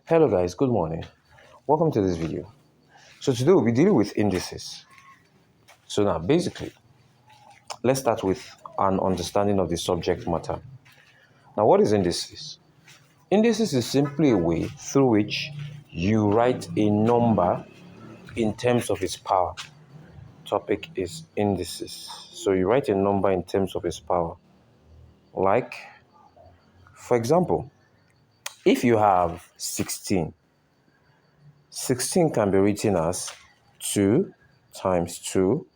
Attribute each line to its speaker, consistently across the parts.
Speaker 1: Hello guys, good morning. Welcome to this video. So today we'll be dealing with indices. So now basically, let's start with an understanding of the subject matter. Now what is indices? Indices is simply a way through which you write a number in terms of its power. Topic is indices. So you write a number in terms of its power. Like, for example, if you have 16, 16 can be written as 2 times 2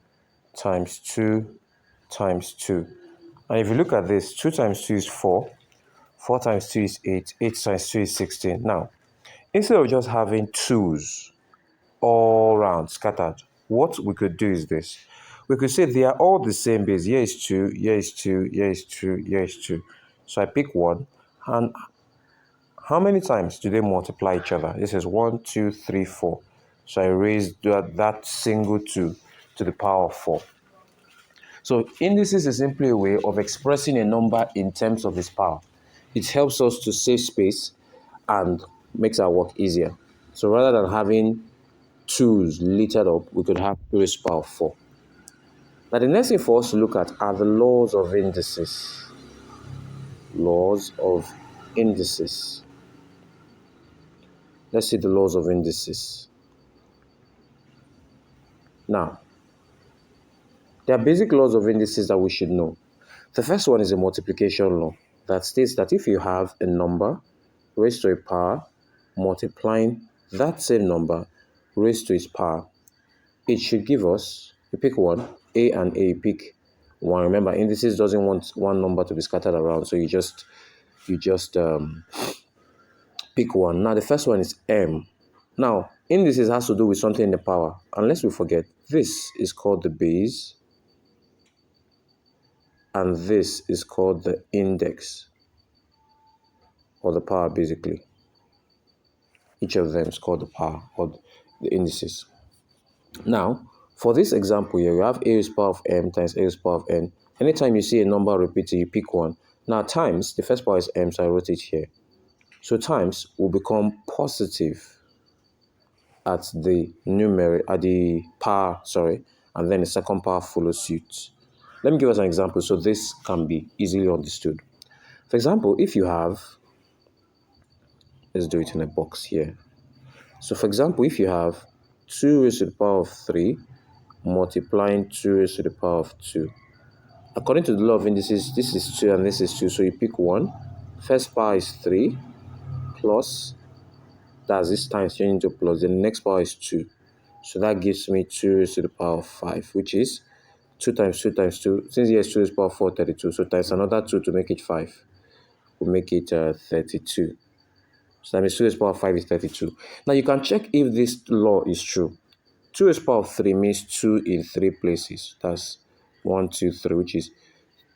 Speaker 1: times 2 times 2. And if you look at this, 2 times 2 is 4, 4 times 2 is 8, 8 times 2 is 16. Now, instead of just having 2's all around scattered, what we could do is this. We could say they are all the same base. Here is 2, here is 2, here is 2, here is 2. So I pick 1. And how many times do they multiply each other? This is 1, 2, 3, 4. So I raise that single 2 to the power of 4. So indices is simply a way of expressing a number in terms of its power. It helps us to save space and makes our work easier. So rather than having 2's littered up, we could have 2 raised to the power of 4. Now the next thing for us to look at are the laws of indices. Laws of indices. Let's see the laws of indices. Now, there are basic laws of indices that we should know. The first one is a multiplication law that states that if you have a number raised to a power multiplying that same number raised to its power, it should give us, you pick one, A and A, pick one. Remember, indices doesn't want one number to be scattered around, so you just pick one. Now the first one is M. Now indices has to do with something in the power. Unless we forget, this is called the base and this is called the index, or the power basically. Each of them is called the power or the indices. Now, for this example here, you have a raised to the power of m times a raised to the power of n. Anytime you see a number repeated, you pick one. Now times, the first power is m, so I wrote it here. So times will become positive at the power, and then the second power follows suit. Let me give us an example so this can be easily understood. For example, if you have, let's do it in a box here. So for example, if you have 2 raised to the power of 3 multiplying 2 raised to the power of 2. According to the law of indices, this is 2 and this is 2, so you pick one. First power is 3 plus, that's this times changing to plus, then the next power is 2. So that gives me 2 raised to the power of 5, which is 2 times 2 times 2. Since here is 2 raised to the power of 4, 32. So times another 2 to make it 5. We'll make it 32. So that means 2 raised to the power of 5 is 32. Now you can check if this law is true. 2 raised to the power of 3 means 2 in 3 places. That's 1, 2, 3, which is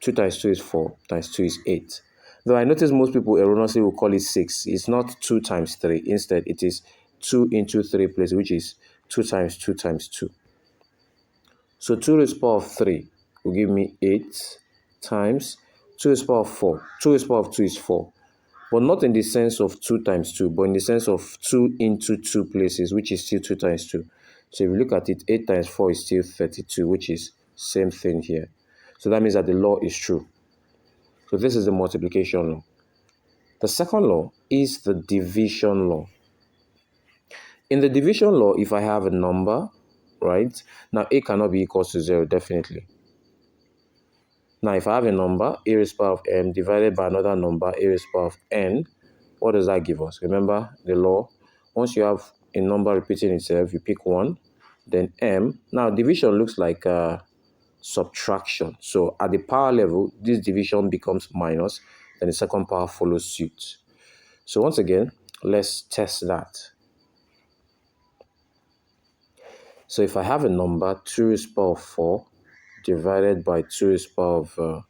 Speaker 1: 2 times 2 is 4, times 2 is 8. Though I notice most people erroneously will call it 6. It's not 2 times 3. Instead, it is 2 into 3 places, which is 2 times 2 times 2. So 2 raised to the power of 3 will give me 8 times 2 raised to the power of 4. 2 raised to the power of 2 is 4. But not in the sense of 2 times 2, but in the sense of 2 into 2 places, which is still 2 times 2. So if you look at it, 8 times 4 is still 32, which is same thing here. So that means that the law is true. So this is the multiplication law. The second law is the division law. In the division law, if I have a number, right? Now a cannot be equal to 0, definitely. Now if I have a number, a raised to the power of m divided by another number, a raised to the power of n, what does that give us? Remember the law. Once you have a number repeating itself, you pick one, then m. Now division looks like subtraction. So at the power level, this division becomes minus, then the second power follows suit. So once again, let's test that. So if I have a number 2 raised to the power of 4 divided by 2 raised to the power of,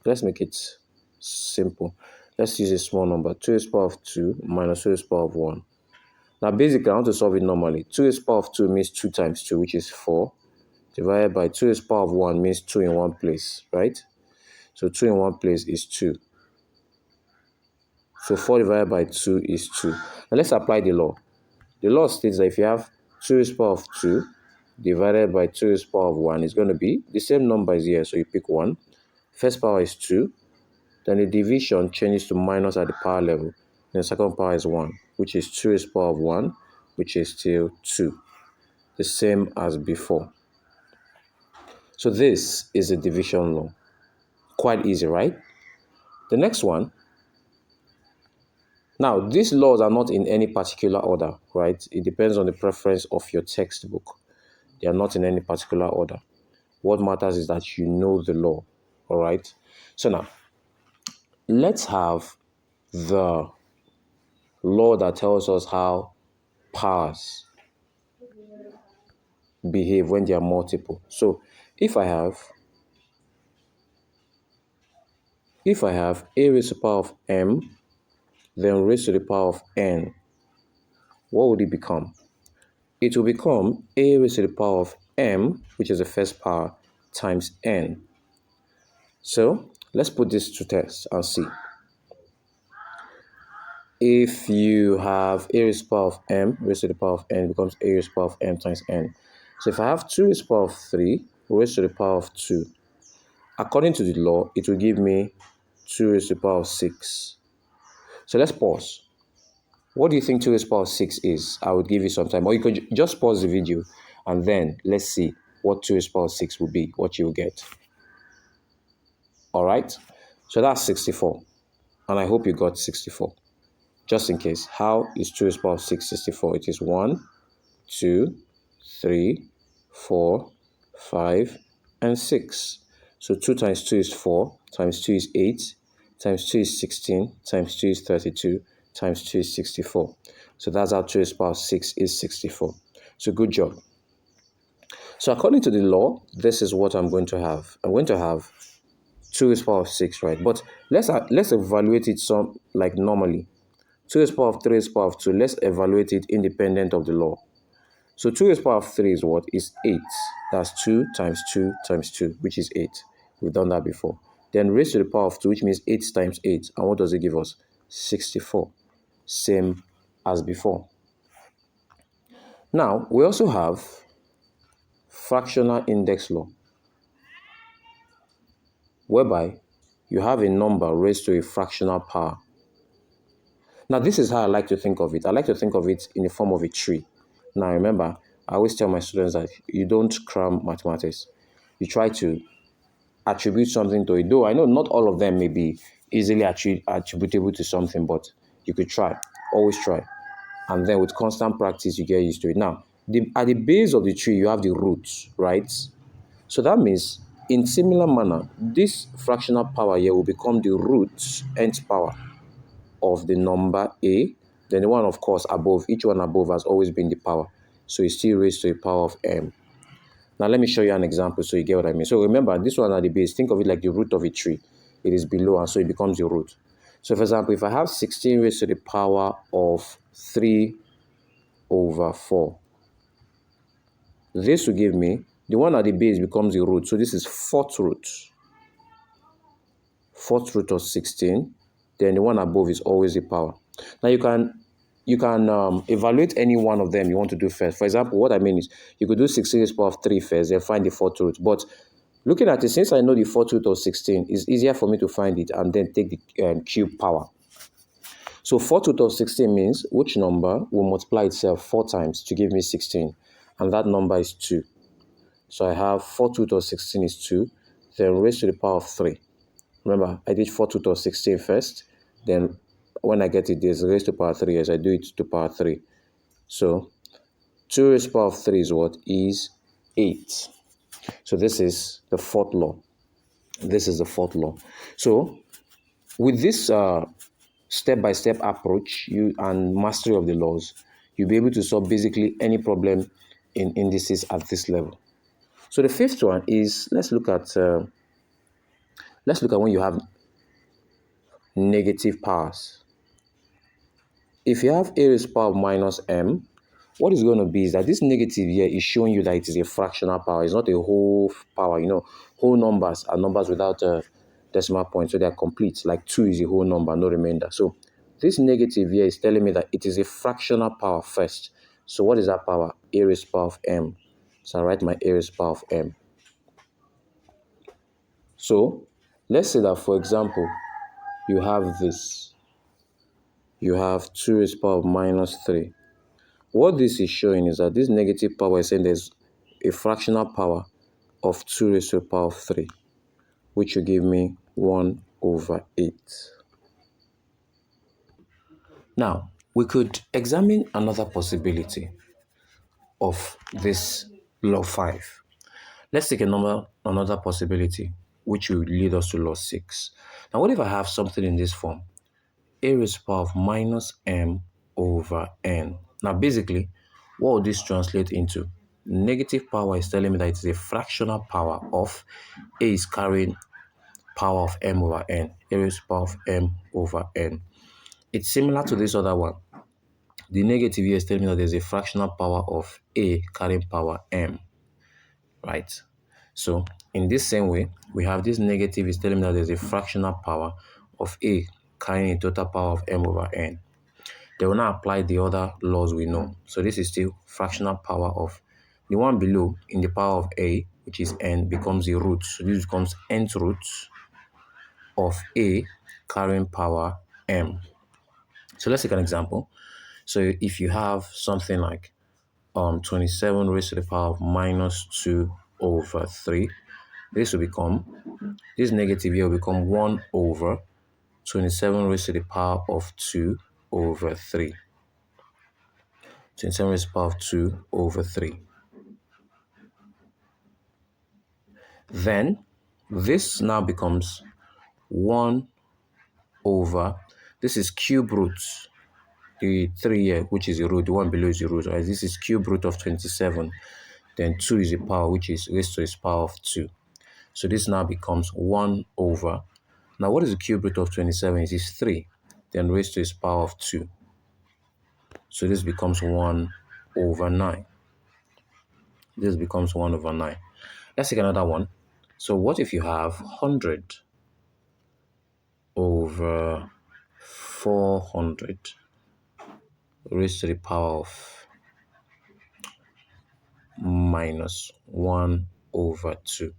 Speaker 1: let's make it simple. Let's use a small number, 2 raised to the power of 2 minus 2 raised to the power of 1. Now basically, I want to solve it normally. 2 raised to the power of 2 means 2 times 2, which is 4, divided by 2 raised to the power of 1 means 2 in one place, right? So 2 in one place is 2. So 4 divided by 2 is 2. Now let's apply the law. The law states that if you have 2 raised to the power of 2 divided by 2 raised to the power of 1, it's going to be the same number as here, so you pick 1. First power is 2. Then the division changes to minus at the power level. Then the second power is 1, which is 2 raised to the power of 1, which is still 2. The same as before. So this is a division law. Quite easy, right? The next one. Now, these laws are not in any particular order, right? It depends on the preference of your textbook. They are not in any particular order. What matters is that you know the law, all right? So now, let's have the law that tells us how powers behave when they are multiple. So if I have a raised to the power of m, then raised to the power of n, what would it become? It will become a raised to the power of m, which is the first power, times n. So let's put this to test and see. If you have a raised to the power of m raised to the power of n, becomes a raised to the power of m times n. So if I have 2 raised to the power of 3 raised to the power of 2, according to the law, it will give me 2 raised to the power of 6. So let's pause. What do you think 2 raised to the power of 6 is? I would give you some time. Or you could just pause the video and then let's see what 2 raised to the power of 6 will be, what you will get. All right? So that's 64. And I hope you got 64. Just in case, how is 2 raised to the power of 6 64? It is 1, 2, 3, 4, 5, and 6. So 2 times 2 is 4, times 2 is 8, times 2 is 16, times 2 is 32, times 2 is 64. So that's how 2 raised to the power of 6 is 64. So good job. So according to the law, this is what I'm going to have. I'm going to have 2 raised to the power of 6, right? But let's evaluate it some like normally. 2 raised to the power of 3 raised to the power of 2. Let's evaluate it independent of the law. So 2 raised to the power of 3 is what? Is 8. That's 2 times 2 times 2, which is 8. We've done that before. Then raised to the power of 2, which means 8 times 8. And what does it give us? 64. Same as before. Now, we also have fractional index law, whereby you have a number raised to a fractional power. Now, this is how I like to think of it. I like to think of it in the form of a tree. Now, remember, I always tell my students that you don't cram mathematics. You try to attribute something to it. Though I know not all of them may be easily attributable to something, but you could try. Always try. And then with constant practice, you get used to it. Now, at the base of the tree, you have the roots, right? So that means, in similar manner, this fractional power here will become the root, nth power of the number a. Then the one, of course, above, each one above has always been the power. So it's still raised to a power of m. Now, let me show you an example so you get what I mean. So remember, this one at the base, think of it like the root of a tree. It is below, and so it becomes the root. So, for example, if I have 16 raised to the power of 3 over 4, this will give me, the one at the base becomes the root. So this is 4th root. 4th root of 16. Then the one above is always the power. Now, you can evaluate any one of them you want to do first. For example, what I mean is you could do 16 raised to the power of 3 first, then find the 4th root. But looking at it, since I know the 4th root of 16, it's easier for me to find it and then take the cube power. So 4th root of 16 means which number will multiply itself 4 times to give me 16. And that number is 2. So I have 4th root of 16 is 2, then raised to the power of 3. Remember, I did 4th root of 16 first, then when I get it, there's raised to power 3 as I do it to power 3. So 2 raised to power of 3 is what? Is 8. So this is the 4th law. This is the 4th law. So with this step-by-step approach and mastery of the laws, you'll be able to solve basically any problem in indices at this level. So the 5th one is, let's look at when you have negative powers. If you have a raised to the power of minus m, what is going to be is that this negative here is showing you that it is a fractional power. It's not a whole power. You know, whole numbers are numbers without a decimal point, so they are complete. Like 2 is a whole number, no remainder. So this negative here is telling me that it is a fractional power first. So what is that power? A raised to the power of m. So I write my a raised to the power of m. So let's say that, for example, you have this. You have 2 raised to the power of minus 3. What this is showing is that this negative power is saying there's a fractional power of 2 raised to the power of 3, which will give me 1/8. Now, we could examine another possibility of this law 5. Let's take another possibility, which will lead us to law 6. Now, what if I have something in this form? A raised to the power of minus m over n. Now, basically, what would this translate into? Negative power is telling me that it is a fractional power of a is carrying power of m over n. A raised to the power of m over n. It's similar to this other one. The negative here is telling me that there's a fractional power of a carrying power m, right? So in this same way, we have this negative is telling me that there's a fractional power of a carrying a total power of m over n. They will now apply the other laws we know. So this is still fractional power of the one below in the power of a, which is n, becomes the root. So this becomes nth root of a carrying power m. So let's take an example. So if you have something like 27 raised to the power of minus 2 over 3, this negative here will become 1 over 27 raised to the power of 2 over 3. 27 raised to the power of 2 over 3. Then this now becomes 1 over, this is cube root, the 3 here, which is the root, the one below is the root, right? This is cube root of 27. Then 2 is the power, which is raised to its power of 2. So this now becomes 1 over. Now, what is the cube root of 27? It is 3. Then raised to its power of 2. So this becomes 1 over 9. This becomes 1 over 9. Let's take another one. So what if you have 100 over 400 raised to the power of minus 1 over 2?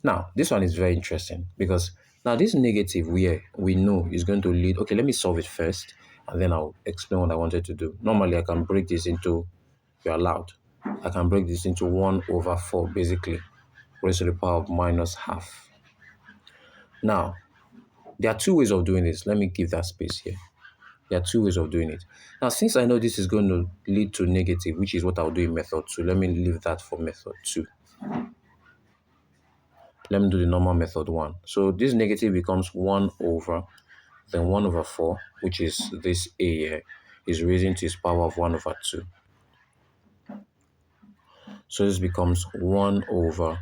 Speaker 1: Now, this one is very interesting because now this negative we know is going to lead. Okay, let me solve it first and then I'll explain what I wanted to do. Normally, I can break this into, you're allowed, I can break this into 1 over 4, basically, raised to the power of minus half. Now, there are two ways of doing this. Let me give that space here. There are two ways of doing it. Now, since I know this is going to lead to negative, which is what I'll do in method 2, let me leave that for method 2. Let me do the normal method 1. So this negative becomes 1 over, then 1 over 4, which is this a here, is raising to its power of 1 over 2. So this becomes 1 over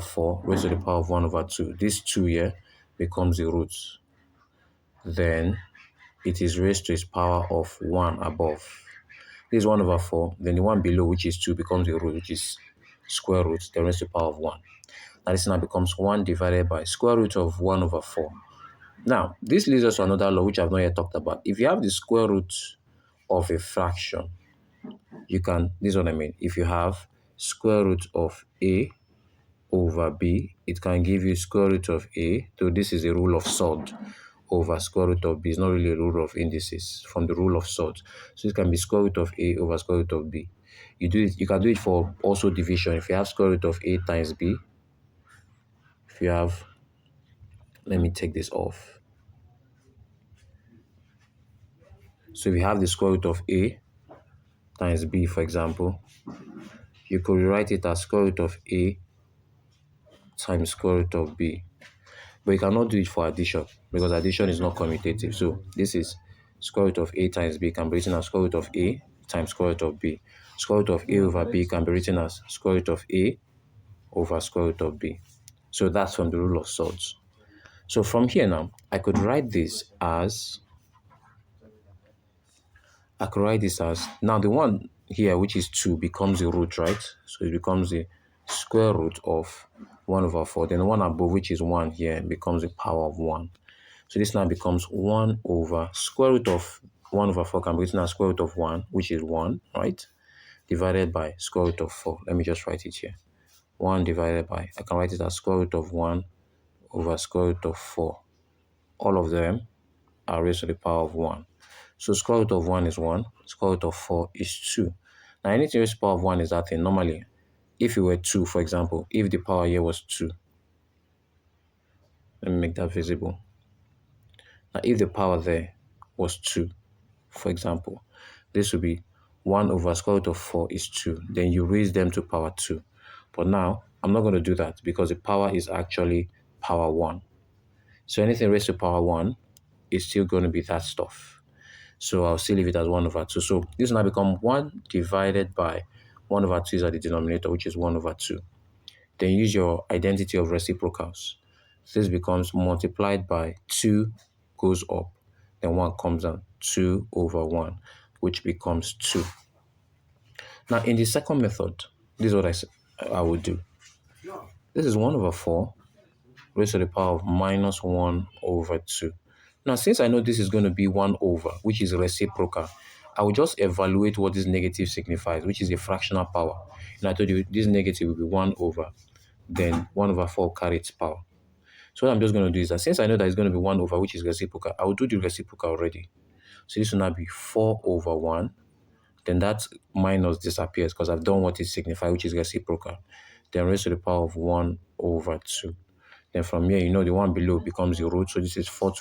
Speaker 1: 4 raised to the power of 1 over 2. This 2 here becomes the root. Then it is raised to its power of 1 above. This is 1 over 4. Then the one below, which is 2, becomes the root, which is square root, then raised to the power of 1. Now this now becomes 1 divided by square root of 1 over 4. Now, this leads us to another law, which I've not yet talked about. If you have the square root of a fraction, you can, this is what I mean. If you have square root of a over b, it can give you square root of a, so this is a rule of sod, over square root of b. It's not really a rule of indices, from the rule of sod. So it can be square root of a over square root of b. You can do it for also division. If you have square root of a times b, if you have, let me take this off. So if you have the square root of a times b, for example, you could rewrite it as square root of a times square root of b. But you cannot do it for addition because addition is not commutative. So this is square root of a times b can be written as square root of a times square root of b. Square root of a over b can be written as square root of a over square root of b. So that's from the rule of sorts. So from here now, I could write this as, now the one here, which is 2, becomes the root, right? So it becomes the square root of 1 over 4. Then the one above, which is 1 here, becomes the power of 1. So this now becomes 1 over square root of 1 over 4 can be written as square root of 1, which is 1, right? Divided by square root of 4. Let me just write it here. 1 divided by, I can write it as square root of 1 over square root of 4. All of them are raised to the power of 1. So square root of 1 is 1, square root of 4 is 2. Now anything raised to the power of 1 is that thing. Normally, if it were 2, for example, if the power here was 2, let me make that visible. Now if the power there was 2, for example, this would be 1 over square root of 4 is 2. Then you raise them to power 2. But now, I'm not going to do that because the power is actually power 1. So anything raised to power 1 is still going to be that stuff. So I'll still leave it as 1 over 2. So this will now become 1 divided by 1 over 2 is at the denominator, which is 1 over 2. Then use your identity of reciprocals. This becomes multiplied by 2 goes up. Then 1 comes down, 2 over 1, which becomes 2. Now, in the second method, this is what I would do. This is 1 over 4 raised to the power of minus 1 over 2. Now, since I know this is going to be 1 over, which is reciprocal, I will just evaluate what this negative signifies, which is a fractional power. And I told you this negative will be 1 over, then 1 over 4 carry its power. So what I'm just going to do is that since I know that it's going to be 1 over, which is reciprocal, I will do the reciprocal already. So this will now be 4 over 1. Then that minus disappears because I've done what it signifies, which is reciprocal. Then raised to the power of 1 over 2. Then from here, you know, the one below becomes the root. So this is square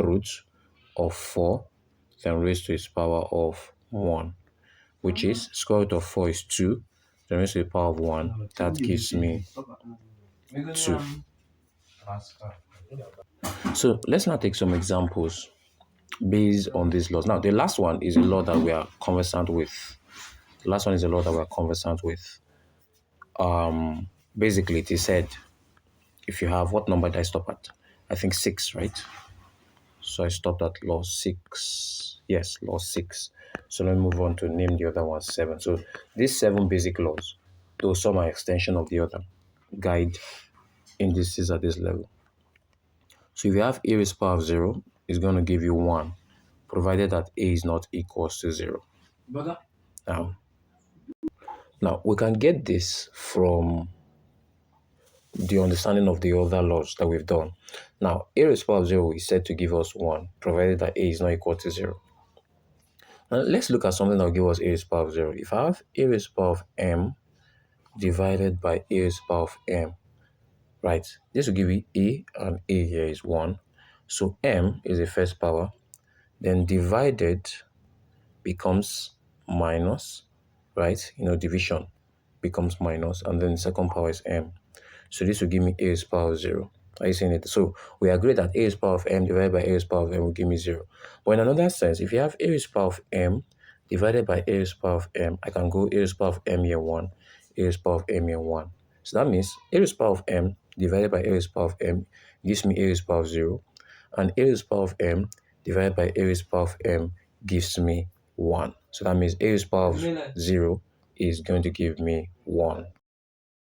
Speaker 1: root of 4, then raised to its power of 1, which is square root of 4 is 2, then raised to the power of 1. That gives me 2. So let's now take some examples based on these laws. Now, the last one is a law that we are conversant with. Basically, it is said, if you have, what number did I stop at? I think 6, right? So I stopped at law 6. Yes, law 6. So let me move on to name the other one 7. So these 7 basic laws, though some are extension of the other, guide indices at this level. So if you have a raised to the power of 0, it's going to give you 1, provided that a is not equals to 0. Now, we can get this from the understanding of the other laws that we've done. Now, a raised to the power of 0 is said to give us 1, provided that a is not equal to 0. Now, let's look at something that will give us a raised to the power of 0. If I have a raised to the power of m divided by a raised to the power of m, right, this will give you a, and a here is 1. So m is the first power, then divided becomes minus, right? You know, division becomes minus, and then the second power is m. So this will give me a raised to the power of 0. Are you seeing it? So we agree that a raised to the power of m divided by a raised to the power of m will give me 0. But in another sense, if you have a raised to the power of m divided by a raised to the power of m, I can go a raised to the power of m here 1, a raised to the power of m here 1. So that means a raised to the power of m divided by a raised to the power of m gives me a raised to the power of 0, and a raised to the power of m divided by a raised to the power of m gives me 1. So that means a raised to the power of 0 is going to give me 1.